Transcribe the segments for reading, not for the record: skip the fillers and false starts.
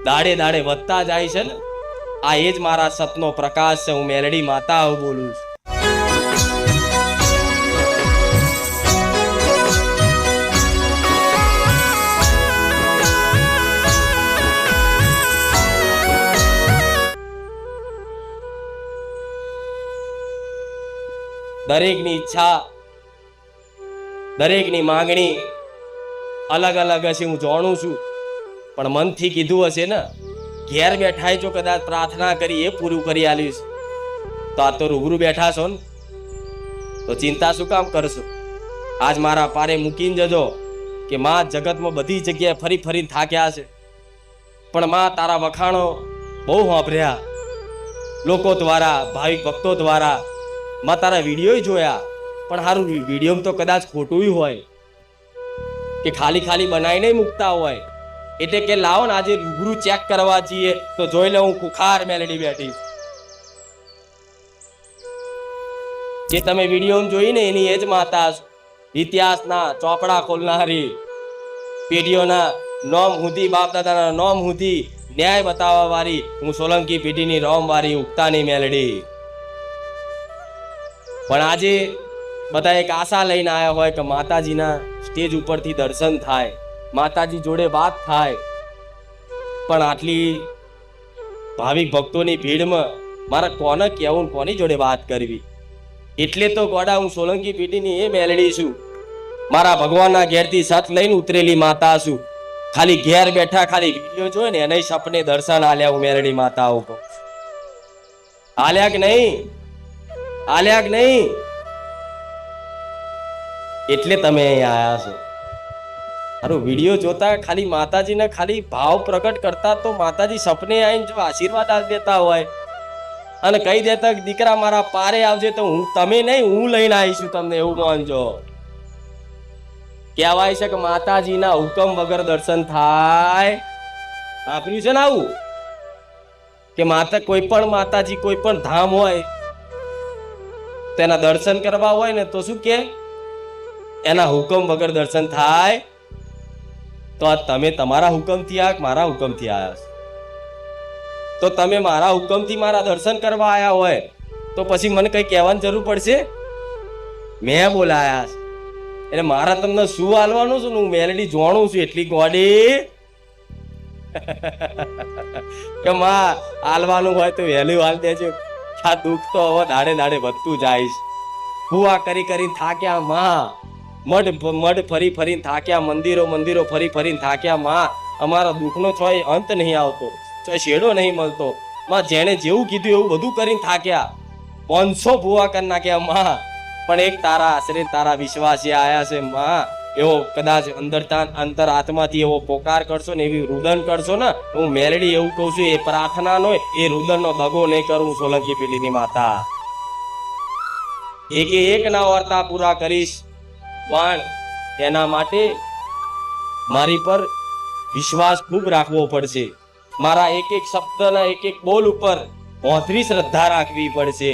દાડે દાડે વધતા જાય છે ને, આ એ જ મારા સપનો પ્રકાશ છે. હું મેલડી માતા આવું બોલું છું. દરેકની ઈચ્છા, દરેકની માંગણી અલગ અલગ હશે, હું જાણું છું. પણ મનથી કીધું હશે ને, ઘેર બેઠા જો કદાચ પ્રાર્થના કરી એ પૂરું કરી આલ્યું છે, તો આ તો રૂબરૂ બેઠા છો ને, તો ચિંતા શું કામ કરશો? આજ મારા પારે મૂકીને જજો કે માં જગતમાં બધી જગ્યાએ ફરી ફરીને થાક્યા છે, પણ માં તારા વખાણો બહુ સાંભળ્યા લોકો દ્વારા, ભાવિક ભક્તો દ્વારા. માં તારા વિડીયો જોયા, પણ સારું વિડીયો તો કદાચ ખોટું હોય કે ખાલી ખાલી બનાવી નહીં મૂકતા હોય, એટલે કે લાવો ને આજે રૂબરૂ ચેક કરવા જઈએ તો જોઈ લે હું કુખાર મેલડી બેઠી. જે તમે વિડીયો જોઈને એની એ જ માતા છો. ઇતિહાસના ચોપડા ખોલનારી, પેઢીઓના નોમ સુધી, બાપ દાદાના નોમ સુધી ન્યાય બતાવવા વાળી હું સોલંકી પેઢીની રોમ વાળી ઉગતાની મેલડી. પણ આજે બધા એક આશા લઈને આવ્યા હોય કે માતાજીના સ્ટેજ ઉપરથી દર્શન થાય, માતાજી જોડે વાત થાય, પણ આટલી ભાવિક ભક્તોની ભીડમાં મારે કોને કહેવું, કોની જોડે વાત કરવી? એટલે તો ગોડા હું સોલંકી પેઢીની એ મેલડી છું. મારા ભગવાનના ઘેરથી સત લઈને ઉતરેલી માતા છું. ખાલી ઘેર બેઠા ખાલી વિડીયો જોઈ ને એને સપને દર્શન આલ્યા હું મેલડી માતા ઉપર. આલ્યા કે નહીં? આલ્યા કે નહીં? એટલે તમે અહીંયા આવ્યા છો. સારું વિડીયો જોતા ખાલી માતાજીને ખાલી ભાવ પ્રગટ કરતા તો માતાજી સપને આવીને જો આશીર્વાદ આપી દેતા હોય અને કહી દેતા દીકરા મારા પારે આવજે, તો હું તમે નહીં હું લઈને આવીશું તમને, એવું માનજો. કહેવાય છે કે માતાજીના હુકમ વગર દર્શન થાય. સાંભળ્યું છે ને આવું? કે માતા કોઈ પણ માતાજી કોઈ પણ ધામ હોય તેના દર્શન કરવા હોય ને તો શું કે એના હુકમ વગર દર્શન થાય. તો આ તમે તમારા હુકમથી આ મારા હુકમથી આવ્યા છો, તો તમે મારા હુકમથી મારા દર્શન કરવા આવ્યા હોય તો પછી મને કઈ કહેવાની જરૂર પડશે? મેં બોલાયા છે એટલે મારા તમને શું હાલવાનું છે? હું મેલડી જોણું છું એટલી ગોડી કે માં હાલવાનું હોય તો વહેલું હાલ દેજો. આ દુઃખ તો હવે દાડે દાડે વધતું જાય છે. હુઆ કરી કરીને થાક્યા માં, મઢ ફરી ફરીને થાક્યા, મંદિરો ફરી ફરીને થાક્યા માં. અમારા દુઃખનો છોય અંત નહીં આવતો, છોય શેડો નહીં મળતો માં. જેણે જેવું કીધું એવું બધું કરીને થાક્યા, 500 ભૂવા કરી નાખ્યા માં. પણ એક તારા આશરે તારા વિશ્વાસી આયા છે માં, એવો કદાચ અંતર આત્માથી એવો પોકાર કરશો ને, એવી રુદન કરશો ને, હું મેલડી એવું કહું છું એ પ્રાર્થનાનો એ રુદનનો દગો નહીં કરું સોલંકી પેઢીની માતા. એક ના વાર્તા પૂરા કરીશ, પણ એના માટે મારી પર વિશ્વાસ ખૂબ રાખવો પડશે. મારા એક એક શબ્દના એક એક બોલ ઉપર ઓથરી શ્રદ્ધા રાખવી પડશે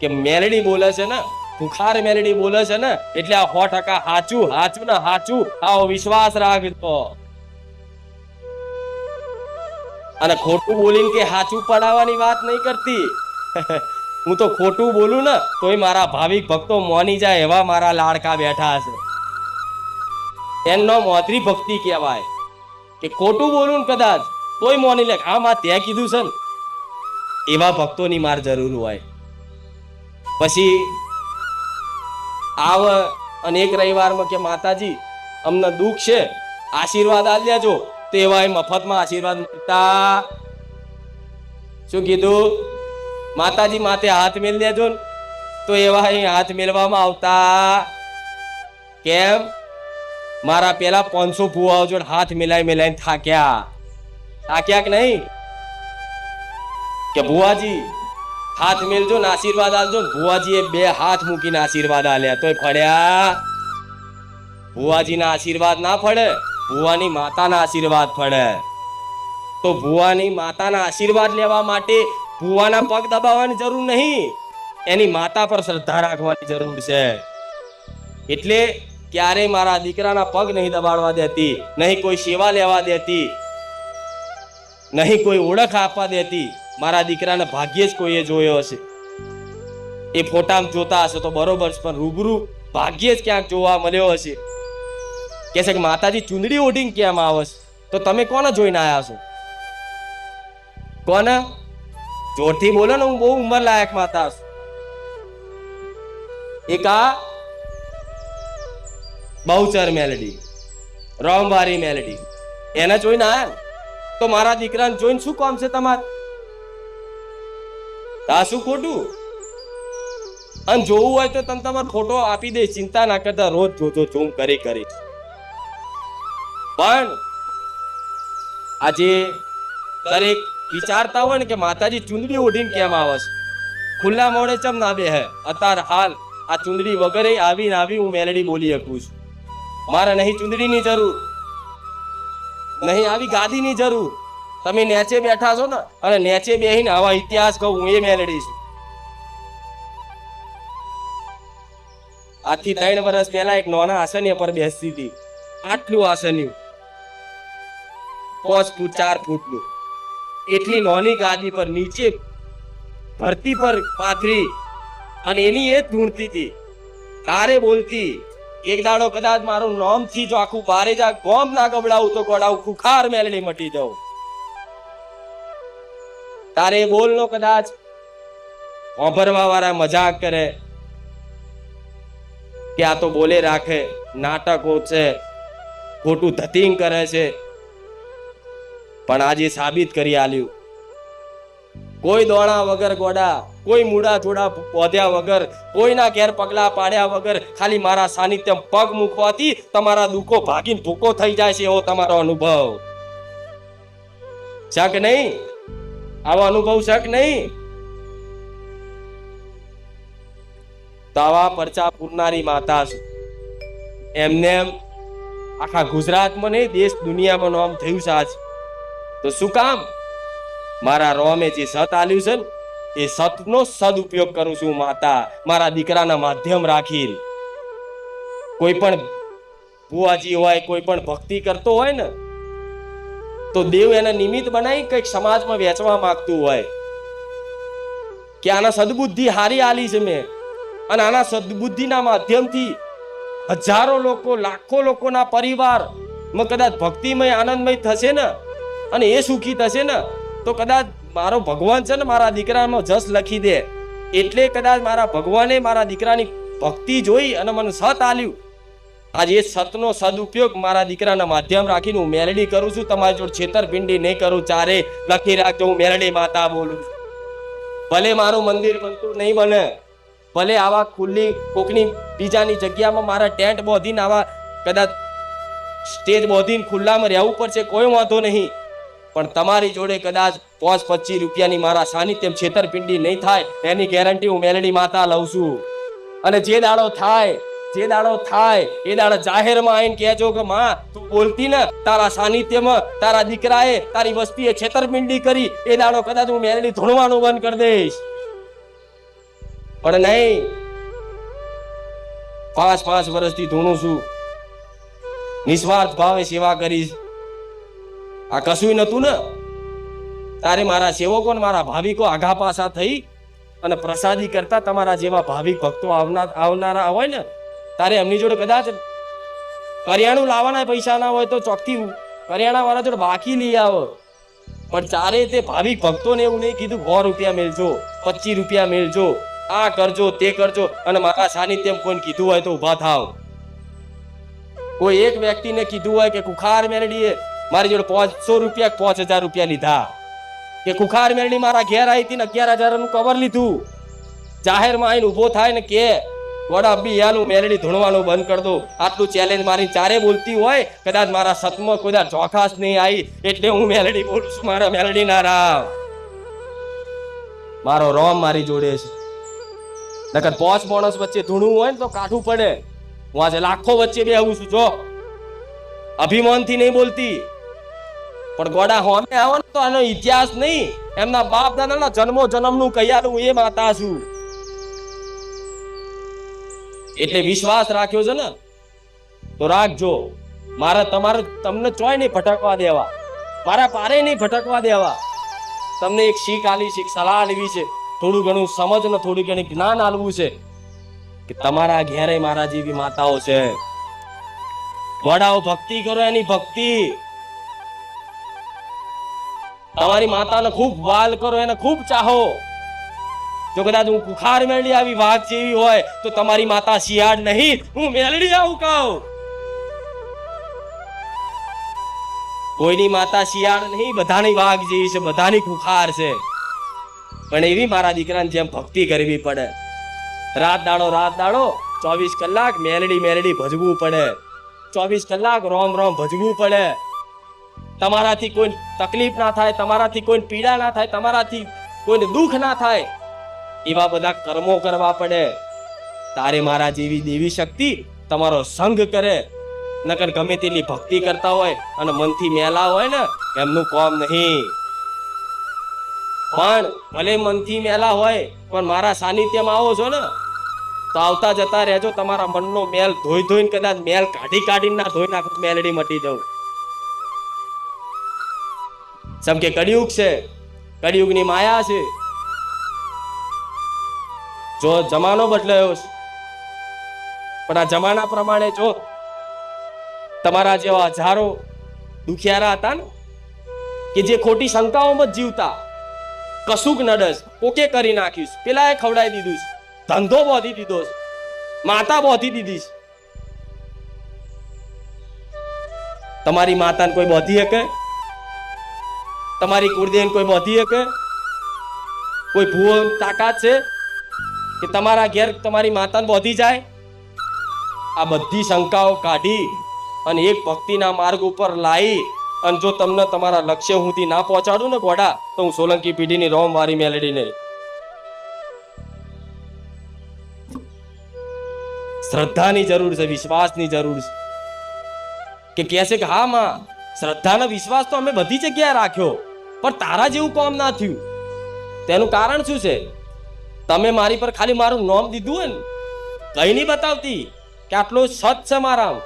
કે મેલડી બોલે છે ને, ખુખાર મેલડી બોલે છે ને, એટલે આ 100% હાચું ને હાચું આવો વિશ્વાસ રાખજો. અને ખોટું બોલીને કે હાચું પડાવવાની વાત નહીં કરતી. હું તો ખોટું બોલું ને તોય મારા ભાવિક ભક્તો મોની જાય એવા મારા લાડકા બેઠા છે. એમનો મોતરી ભક્તિ કહેવાય કે ખોટું બોલું ને કદાચ તોય મોની લે, હા માં ત્યાં કીધું છે ને, એવા ભક્તોની માર જરૂર હોય. પછી આવ અને એક રવિવારમાં કે માતાજી અમને દુઃખ છે, આશીર્વાદ આલ દેજો, તો એવા મફતમાં આશીર્વાદ મળતા. શું કીધું? માતાજી માથે હાથ મેલ દેજો ને, તો એવા હાથ મેલવામાં આવતા. કેમ? મારા પેલા 500 ભૂવાઓ જોડે હાથ મિલાઈને થાક્યા કે નહીં? કે ભુવાજી હાથ મેલજો ને આશીર્વાદ આલજો ને. ભુવાજીએ 2 હાથ મૂકીને આશીર્વાદ આલ્યા તોય ફળ્યા? ભુવાજીના આશીર્વાદ ના ફળે, ભુવાની માતાના આશીર્વાદ ફળે. તો ભુવાની માતાના આશીર્વાદ લેવા માટે ભુવાના પગ દબાવવાની જરૂર નહીં, એની માતા પર શ્રદ્ધા રાખવાની જરૂર છે. એટલે ક્યારેય મારા દીકરાના પગ નહીં દબાડવા દેતી, નહીં કોઈ સેવા લેવા દેતી. નહીં કોઈ ઓળખ આપવા દેતી. મારા દીકરાને ભાગ્યે જ કોઈએ જોયો હશે. એ ફોટામાં જોતા હશે તો બરોબર, પણ રૂબરૂ ભાગ્યે જ ક્યાંક જોવા મળ્યો હશે. કે છે કે માતાજી ચુંદડી ઓઢીને કેમ આવશે? તો તમે કોને જોઈને આવ્યા છો? કોને? જોરથી બોલો ને, હું બહુ ઉંમર લાયક માતા છું. એક આ બહુચર મેલડી, રોમવારી મેલડી, એને જોઈને આયા તો મારા દીકરાને જોઈને શું કામ છે તમારે? આ શું ખોટું? અને જોવું હોય તો તમે તમારો ફોટો આપી દે, ચિંતા ના કરતા. રોજ જોજો, ઝૂમ કરી. પણ આજે દરેક વિચારતા હોય ને કે માતાજી ચુંદડી ઓઢીને કેમ આવે છે, ખુલ્લા મોડે ચમ ના બે હે. અત્યારે હાલ આ ચુંદડી વગરે આવી હું મેલડી બોલી શકું છું. મારે નહીં ચુંદડીની જરૂર, નહીં આવી ગાદીની જરૂર. તમે નેચે બેઠા છો ને, અને નેચે બેહીને આવા ઇતિહાસ કહું, હું એ મેલડી છું. આજથી 3 વર્ષ પહેલા એક નાના આસનિયા પર બેસતી હતી. આટલું આસન્યું, 5 ફૂટ 4 ફૂટનું, એટલી નાની ગાદી પર નીચે ધરતી પર પાથરી, અને એની એ ધૂણતી હતી, તારે બોલતી. એક દાડો કદાચ મારું નામ થી જો આખું બારે જા ગોમ ના ગબડાવું તો ગોડાવું ખુખાર મેલડી મટી જાઉં. તારે બોલનો કદાચ ઓભરવા વાળા મજાક કરે કે આ તો બોલે રાખે, નાટકો છે, ખોટું ધતિંગ કરે છે, પણ આજે સાબિત કરી આલ્યું. કોઈ દોણા વગર ગોડા, કોઈ મૂડા જોડા પોધ્યા વગર, કોઈના ઘેર પગલા પાડ્યા વગર, ખાલી મારા સાનિધ્યમ પગ મૂકવાથી તમારા દુઃખો ભાગીને ભૂકો થઈ જાય છે, એવો તમારો અનુભવ. શક નહીં? આવો અનુભવ શક નહીં? તો આવા પરચા પૂરનારી માતા છે. એમને આખા ગુજરાતમાં નહીં, દેશ દુનિયામાં નામ થયું છે આજ. તો શું કામ? મારા રોમે જે સત આલ્યું છે ને, એ સતનો સદુપયોગ કરું છું માતા. મારા દીકરાના માધ્યમ રાખી. કોઈ પણ બુઆજી હોય, કોઈ પણ ભક્તિ કરતો હોય ને, તો દેવ એના નિમિત્ત બનાવી કંઈક સમાજમાં વેચવા માંગતું હોય કે આના સદબુદ્ધિ હારી આલી છે મેં, અને આના સદબુદ્ધિના માધ્યમથી હજારો લોકો, લાખો લોકોના પરિવારમાં કદાચ ભક્તિમય આનંદમય થશે ને, અને એ સુખી થશે ને, તો કદાચ મારો ભગવાન છે ને મારા દીકરાનો જસ લખી દે. એટલે કદાચ મારા ભગવાને મારા દીકરાની ભક્તિ જોઈ અને મને સત આલ્યું. આજે એ સતનો સદુપયોગ મારા દીકરાના માધ્યમ રાખીને હું મેલડી કરું છું. તમારી જોડે છેતરપિંડી નહીં કરું. ચારે લખી રાખજો, હું મેલડી માતા બોલું છું. ભલે મારું મંદિર બનતું નહીં બને, ભલે આવા ખુલ્લી કોકની બીજાની જગ્યામાં મારા ટેન્ટ બોધીને, આવા કદાચ સ્ટેજ બોધીને ખુલ્લામાં રહેવું પડશે, કોઈ વાંધો નહીં. પણ તમારી જોડે કદાચ 5-25 રૂપિયાની મારા સાનિધ્યમ છેતરપિંડી નહીં થાય, એની ગેરંટી હું મેલડી માતા લઉં છું. અને જે દાડો થાય એ દાડો જાહેરમાં આવીને કહેજો કે માં, તું બોલતી ને તારા સાનિધ્યમાં તારા દીકરાએ, તારી વસ્તીએ છેતરપિંડી કરી, એ દાડો કદાચ હું મેલડી ધૂણવાનું બંધ કરી દઈશ. પણ નહીં, 5 વર્ષથી ધૂણું છું, નિસ્વાર્થ ભાવે સેવા કરીશ. આ કશું નતું ને, તારે મારા સેવકો ને મારા ભાવિકો આઘા પાછા થઈ અને પ્રસાદી કરતા તમારા જેવા ભાવિક ભક્તો આવનારા હોય ને, તારે એમની જોડે કદાચ કરિયાણું લાવવાના પૈસા ના હોય તો ચોકથી કરિયાણા વાળા જોડે બાકી લઈ આવો. પણ ચારે તે ભાવિક ભક્તોને એવું નહીં કીધું 100 રૂપિયા મેળજો, 25 રૂપિયા મેળજો, આ કરજો તે કરજો. અને મારા સાનિધ્યમ કોઈને કીધું હોય તો ઉભા થાવ. કોઈ એક વ્યક્તિને કીધું હોય કે કુખાર મેલડીએ મારી જોડે 500 રૂપિયા 5000 રૂપિયા લીધા, કે કુખાર મેલડી મારા ઘેર આવી હતી ને 11000 નું કવર લીધું, જાહેરમાં આવીને ઉભો થાય ને કે વડા બી યાલું મેલડી ધૂણવાનું બંધ કરી દો, આટલું ચેલેન્જ મારી ચારે બોલતી હોય, કદાચ મારા સતમાં કોઈ ચોખાસ નહીં આવી એટલે હું મેલડી બોલું છું. મારા મેલડી ના રામ, મારો રોમ મારી જોડે છે. નકર 5 માણસ વચ્ચે ધૂણવું હોય ને તો કાઠું પડે. હું આજે લાખો વચ્ચે બેહું છું. જો અભિમાનથી નહીં બોલતી, પણ ગોડા હોમે આવો ને તો આનો ઇતિહાસ નહીં, એમના બાપ દાદાના જન્મો જન્મનું કયાલું એ માતા છું. એટલે વિશ્વાસ રાખ્યો છે ને તો રાખજો. મારે તમને ચોય નહીં ભટકવા દેવા. મારા પારે નહીં ભટકવા દેવા. તમને એક શીખ આલી છે, એક સલાહ લેવી છે, થોડું ઘણું સમજ ને થોડું ઘણું જ્ઞાન આલવું છે કે તમારા ઘેરે મારા જેવી માતાઓ છે. વડાઓ ભક્તિ કરો, એની ભક્તિ. તમારી માતાને ખૂબ વાલ કરો, એને ખૂબ ચાહો. જો કદાચ હું કુખાર મેળડી આવી વાઘ જેવી હોય તો તમારી માતા શિયાળ નહીં, હું મેલડી આવું કહું. કોઈની માતા શિયાળ નહીં, બધાની વાઘ જેવી છે, બધાની કુખાર છે. પણ એવી મારા દીકરાની જેમ ભક્તિ કરવી પડે. રાત દાડો 24 કલાક મેલડી ભજવું પડે. 24 કલાક રોમ ભજવું પડે. તમારાથી કોઈ તકલીફ ના થાય, તમારાથી કોઈ પીડા ના થાય, તમારાથી કોઈને દુઃખ ના થાય, એવા બધા કર્મો કરવા પડે. તારે મારા જેવી દેવી શક્તિ તમારો સંગ કરે. નકર ગમે તેટલી ભક્તિ કરતા હોય અને મનથી મેલા હોય ને, એમનું કામ નહીં. પણ ભલે મનથી મેલા હોય પણ મારા સાનિધ્યમાં આવો છો ને તો આવતા જતા રહેજો. તમારા મનનો મેલ ધોઈને કદાચ મેલ કાઢીને ના ધોઈ નાખો, મેલડી મટી જાઉં. સમ કે કળિયુગ છે, કળિયુગની માયા છે. જો જમાનો બદલાયો છે, પણ આ જમાના પ્રમાણે જો તમારા જેવા હજારો દુખિયારા હતા ને કે જે ખોટી શંકાઓમાં જીવતા, કશુંક નડસ કોકે કરી નાખ્યું, પેલાએ ખવડાવી દીધું, ધંધો બોધી દીધો, માતા બોધી દીધી. તમારી માતાને કોઈ બોધી શકે? તમારી કુળદેવીને કોઈ બોધી શકે? કોઈ ભૂવો તાકાત છે કે તમારા ઘેર તમારી માતાને બોધી જાય? આ બધી શંકાઓ કાઢી અને એક ભક્તિના માર્ગ ઉપર લાવી, અને જો તમને તમારા લક્ષ્ય સુધી ના પહોંચાડું ને ગોડા, તો હું સોલંકી પેઢીની રોમ વારી મેલડી નહીં. શ્રદ્ધાની જરૂર છે, વિશ્વાસની જરૂર છે. કે કહે છે કે હા માં, શ્રદ્ધાનો વિશ્વાસ તો અમે બધી જગ્યાએ રાખ્યો, પણ તારા જેવું કામ ના થયું. તેનું કારણ શું છે? તમે મારી પર ખાલી મારું નામ દીધું હોય ને, કઈ નહીં બતાવતી કે આટલો સત છે મારા,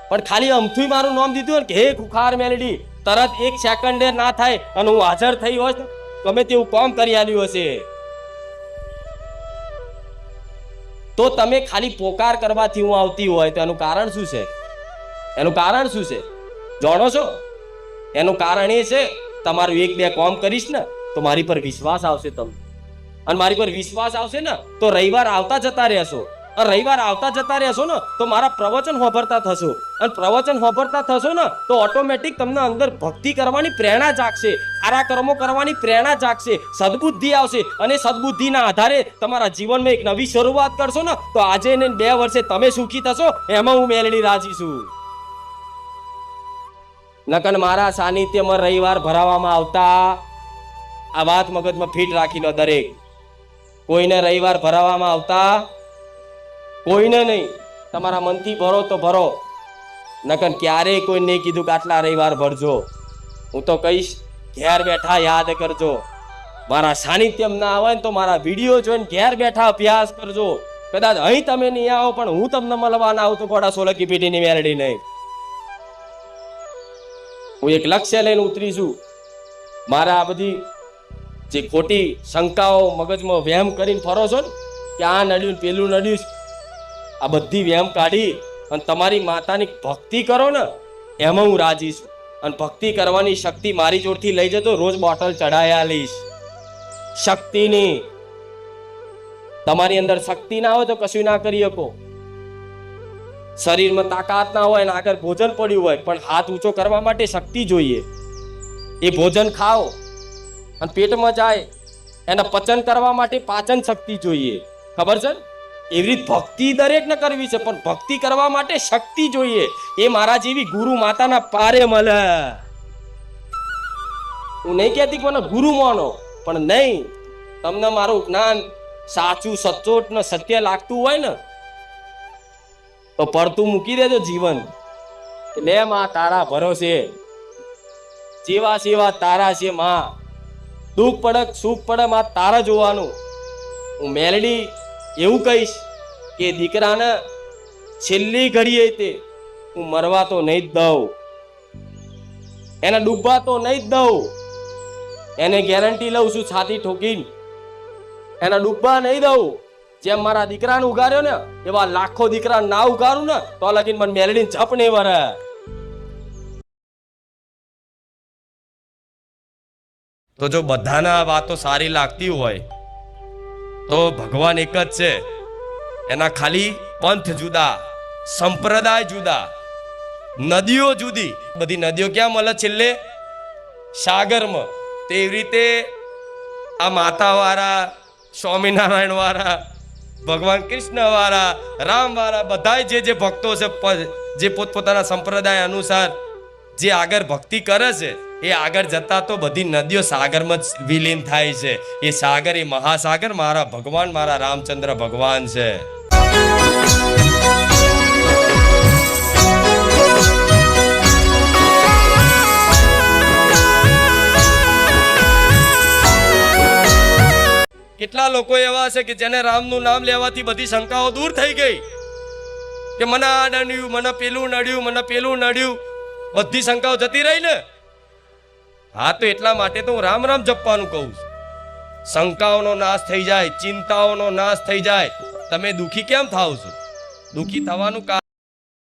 પણ ખાલી અમથું મારું નામ દીધું હોય કે હે કુખાર મેલડી, તરત 1 સેકન્ડે ના થાય અને હું હાજર થઈ હોય, ગમે તેવું કામ કરી આલ્યું હશે. તો તમે ખાલી પોકાર કરવાથી હું આવતી હોય તો એનું કારણ શું છે? એનું કારણ શું છે જાણો છો? એનું કારણ એ છે, તમારું 1-2 કામ કરીશ ને તો મારી પર વિશ્વાસ આવશે તમને, અને મારી પર વિશ્વાસ આવશે ને તો રવિવાર આવતા જતા રહેશો, અને રવિવાર આવતા જતા રહેશો ને તો મારા પ્રવચન સાંભળતા થશો, અને પ્રવચન સાંભળતા થશો ને તો ઓટોમેટિક તમને અંદર ભક્તિ કરવાની પ્રેરણા જાગશે, સારા કર્મો કરવાની પ્રેરણા જાગશે, સદબુદ્ધિ આવશે, અને સદબુદ્ધિના આધારે તમારા જીવનમાં એક નવી શરૂઆત કરશો ને તો આજે ને 2 વર્ષે તમે સુખી થશો, એમાં હું મેલડી રાજી છું. નકન મારા સાનિધ્યમાં રવિવાર ભરાવામાં આવતા, આ વાત મગજમાં ફિટ રાખી લો દરેક. કોઈને રવિવાર ભરાવામાં આવતા કોઈને નહીં. તમારા મનથી ભરો તો ભરો, નકન ક્યારેય કોઈ નહીં કીધું કે આટલા રવિવાર ભરજો. હું તો કહીશ ઘેર બેઠા યાદ કરજો. મારા સાનિધ્યમ ના આવે ને તો મારા વિડીયો જોઈને ઘેર બેઠા અભ્યાસ કરજો. કદાચ અહીં તમે નહીં આવો પણ હું તમને મળવા ના આવું તો ગોડા સોલંકી પેઢીની મેલડી નહીં. હું એક લક્ષ્ય લઈને ઉતરીશું. મારા આ બધી જે ખોટી શંકાઓ મગજમાં વહેમ કરીને ફરો છો ને કે આ નડ્યું પેલું નડ્યું, આ બધી વહેમ કાઢી અને તમારી માતાની ભક્તિ કરો ને એમાં હું રાજી છું. અને ભક્તિ કરવાની શક્તિ મારી જોડથી લઈ જતો, રોજ બોટલ ચઢાયા લઈશ શક્તિની. તમારી અંદર શક્તિ ના હોય તો કશું ના કરી શકો. શરીરમાં તાકાત ના હોય ને આગળ ભોજન પડ્યું હોય પણ હાથ ઊંચો કરવા માટે શક્તિ જોઈએ. એ ભોજન ખાઓ અને પેટમાં જાય, એને પચન કરવા માટે પાચન શક્તિ જોઈએ. ખબર છે? એવી રીત ભક્તિ દરેકને કરવી છે, પણ ભક્તિ કરવા માટે શક્તિ જોઈએ. એ મારા જેવી ગુરુ માતાના પારે મળે. હું નહીં કહેતી કે મને ગુરુ માનો, પણ નહીં, તમને મારું જ્ઞાન સાચું સચોટ ને સત્ય લાગતું હોય ને તો પડતું મૂકી દેજો જીવન. લે માં તારા ભરોસે, જેવા સેવા તારા છે માં. દુઃખ પડે સુખ પડે માં તારા જોવાનું. હું મેલડી એવું કહીશ કે દીકરાને છેલ્લી ઘડીએ તે હું મરવા તો નહીં જ દઉં. એને ડૂબવા તો નહીં જ દઉં, એને ગેરંટી લઉં છું છાતી ઠોકીને, એને ડૂબવા નહીં દઉં. જેમ મારા દીકરાને ઉગાર્યો ને એવા લાખો દીકરા ના ઉગારું ને તો લગીન મને મેલડીને ઝપ નહીં વરે. તો જો બધાના વાતો સારી લાગતી હોય તો ભગવાન એક જ છે, એના ખાલી પંથ જુદા, સંપ્રદાય જુદા, નદીઓ જુદી. બધી નદીઓ ક્યાં મળે છેલ્લે? સાગરમાં. તેવી રીતે આ માતા વાળા, સ્વામિનારાયણ વાળા, ભગવાન કૃષ્ણ વાળા, રામ વાળા, બધા જે ભક્તો છે, જે પોતપોતાના સંપ્રદાય અનુસાર જે આગળ ભક્તિ કરે છે, એ આગળ જતા તો બધી નદીઓ સાગરમાં જ વિલીન થાય છે. એ સાગર, એ મહાસાગર મારા ભગવાન, મારા રામચંદ્ર ભગવાન છે. કેટલા લોકો એવા છે કે જેને રામનું નામ લેવાથી બધી શંકાઓ દૂર થઈ ગઈ, કે મને આ નડ્યું, મને પેલું નડ્યું, મને પેલું નડ્યું, બધી શંકાઓ જતી રહી ને. હા, તો એટલા માટે તો હું રામ રામ જપવાનું કહું છું. શંકાઓનો નાશ થઈ જાય, ચિંતાઓનો નાશ થઈ જાય. તમે દુખી કેમ થાવ છો? દુખી થવાનું કારણ